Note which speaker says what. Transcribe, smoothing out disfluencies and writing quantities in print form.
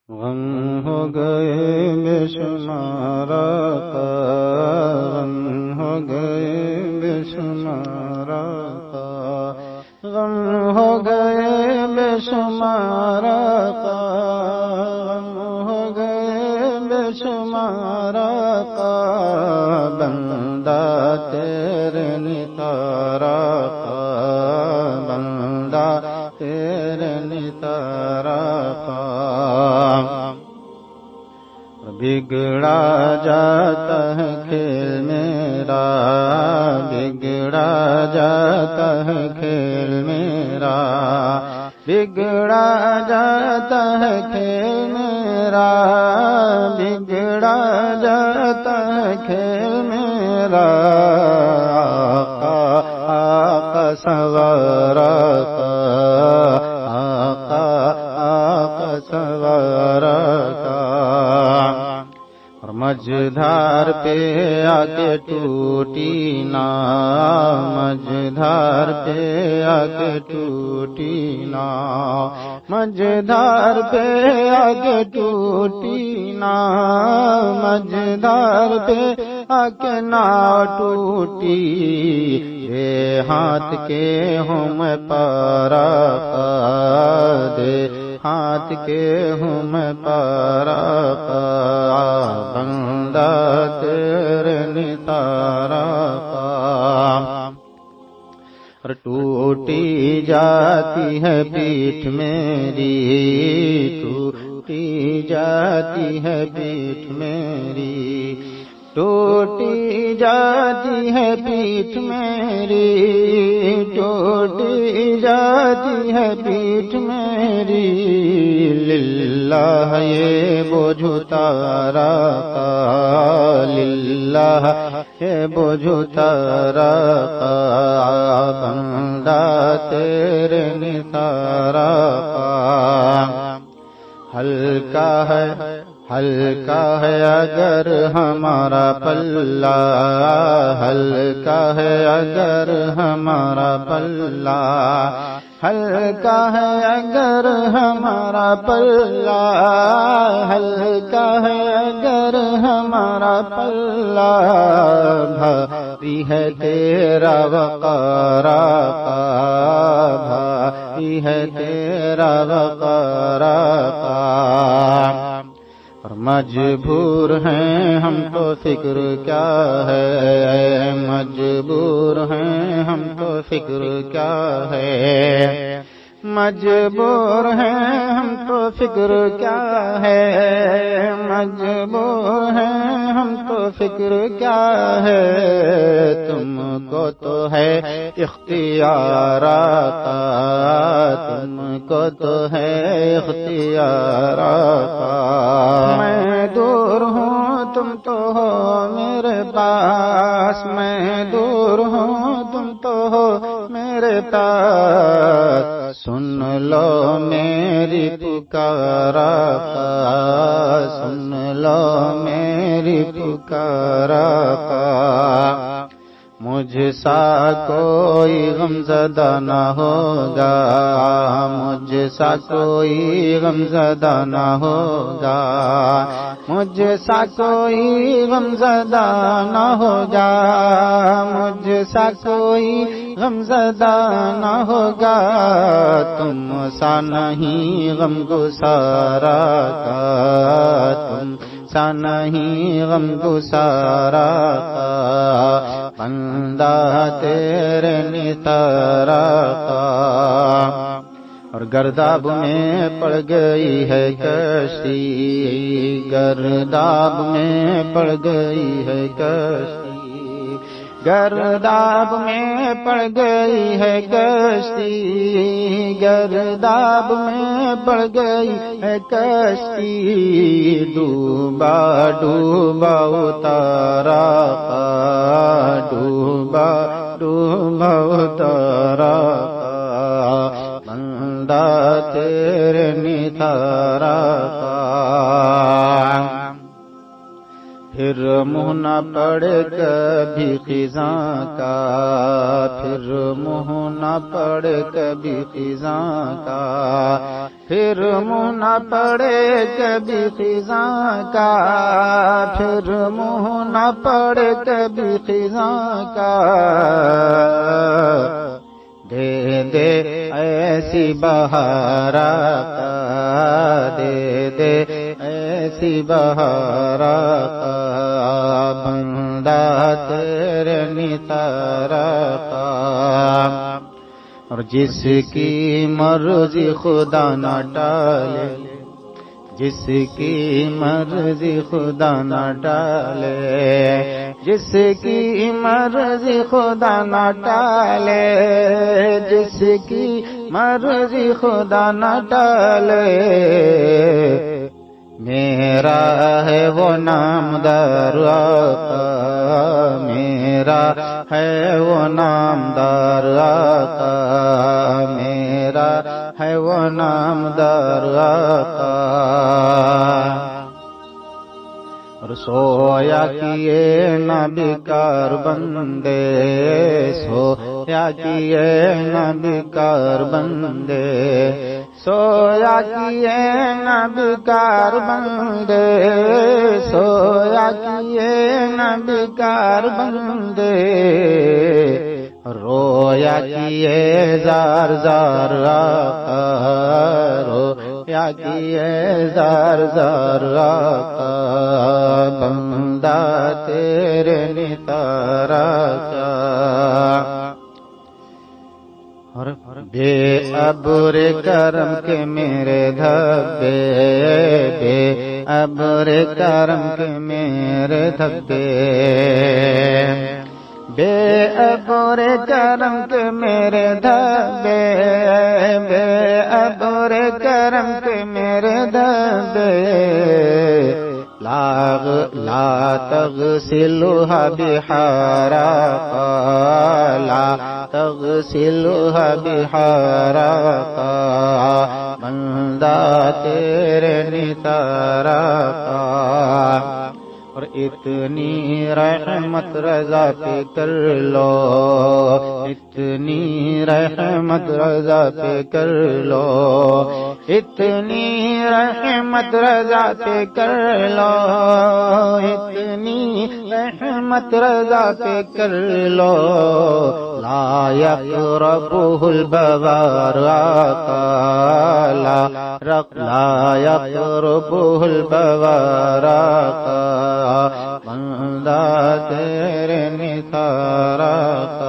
Speaker 1: غم ہو گئے بے شمار آقا، غم ہو گئے بے شمار آقا، غم ہو گئے بے شمار آقا، غم ہو گئے بے شمار آقا، بندہ تیرے نثار آقا، بندہ تیرے نثار آقا، بگڑا جاتا ہے کھیل میرا، بگڑا جاتا ہے کھیل میرا، بگڑا جاتا ہے کھیل میرا، بگڑا جاتا ہے کھیل میرا، آقا آقا سوار آقا، آقا آقا سوار آقا، اور مجھدھار پہ آ کے ٹوٹی نا، مجھدھار پہ آ کے ٹوٹی نا، مجھدھار پہ آ کے ٹوٹی نا، مجھدھار پہ آ کے نا ٹوٹی، دے ہاتھ کے ہوں میں پارا پا، دے ہاتھ کے ہوں میں پارا پا، بندہ تیرے نثارا پا، اور ٹوٹی جاتی ہے پیٹھ میری، ٹوٹی جاتی ہے پیٹھ میری، ٹوٹی جاتی ہے پیٹھ میری، ٹوٹی جاتی ہے پیٹھ میری، للہ یہ بوجھ اتارا آقا، للہ یہ بوجھ اتارا آقا، بندہ تیرے نثار آقا، ہلکا ہے ہلکا ہے اگر ہمارا پلہ، ہلکا ہے اگر ہمارا پلہ، ہلکا ہے اگر ہمارا پلہ، ہلکا ہے اگر ہمارا پلہ، بھاری ہے تیرا وقار آقا، بھاری ہے تیرا وقار آقا، اور مجبور ہیں ہم تو فکر کیا ہے، مجبور ہیں ہم تو فکر کیا ہے، مجبور ہیں ہم تو فکر کیا ہے، مجبور ہیں ہم تو فکر کیا ہے، تم کو تو ہے اختیار آقا، تم کو تو ہے اختیار آقا، میں دور ہوں تم تو ہو میرے پاس، میں دور ہوں تم تو ہو میرے پاس، سن لو میری پکار آقا، سن لو میری پکار آقا، مجھ سا کوئی غم زدہ نہ ہوگا، مجھ سا کوئی غم زدہ نہ ہوگا، مجھ سا کوئی غم زدہ نہ ہوگا، مجھ سا کوئی غم زدہ نہ ہوگا، تم سا نہیں غم گسار آقا، تم سا نہیں غم گسار آقا، بندہ تیرے نثار آقا، اور گرداب میں پڑ گئی ہے کشتی، گرداب میں پڑ گئی ہے کشتی، گرداب میں پڑ گئی ہے کشتی، گرداب میں پڑ گئی ہے کشتی، ڈوبا ڈوبا اتارا آقا، ڈوبا ڈوبا اتارا آقا، بندہ تیرے نثار آقا، پھر منہ نہ پڑے کبھی خزاں کا، پھر منہ نہ پڑے کبھی خزاں کا، پھر منہ نہ پڑے کبھی خزاں کا، پھر منہ نہ پڑے کبھی خزاں کا، دے دے ایسی بہار آقا، دے دے ایسی بہار آقا، بندہ تیرے نثار آقا۔ اور جس کی مرضی خدا نہ ٹالے، جس کی مرضی خدا نہ ٹالے، جس کی مرضی خدا نہ ٹالے، جس کی مرضی خدا نہ ٹالے، میرا ہے وہ نامدار آقا، میرا ہے وہ نامدار آقا، میرا ہے وہ نامدار آقا۔ اور سویا کیے نہ بیکار بندے، سویا کیے نہ بیکار بندے، سویا کیے نہ بیکار بندے، سویا کیے نہ بیکار بندے، رویا کیے زار زار آقا، رویا کیے زار زار آقا، بندہ تیرے نثار آقا۔ بے ابر کرم کے میرے دھبے، بے ابر کرم کے میرے دھبے، بے ابر کرم کے میرے دھبے، بے ابر کرم کے میرے دھبے، لا تغسلها بحار آقا، لا تغسلها بحار آقا، بندہ تیرے نثار آقا۔ اور اتنی رحمت رضا پہ کر لو، اتنی رحمت رضا پہ کر لو، اتنی رحمت رضا پہ کر لو، اتنی رحمت رضا پہ کر لو، لا يقربه البوار آقا، لا يقربه البوار آقا، بندہ تیرے نثار آقا۔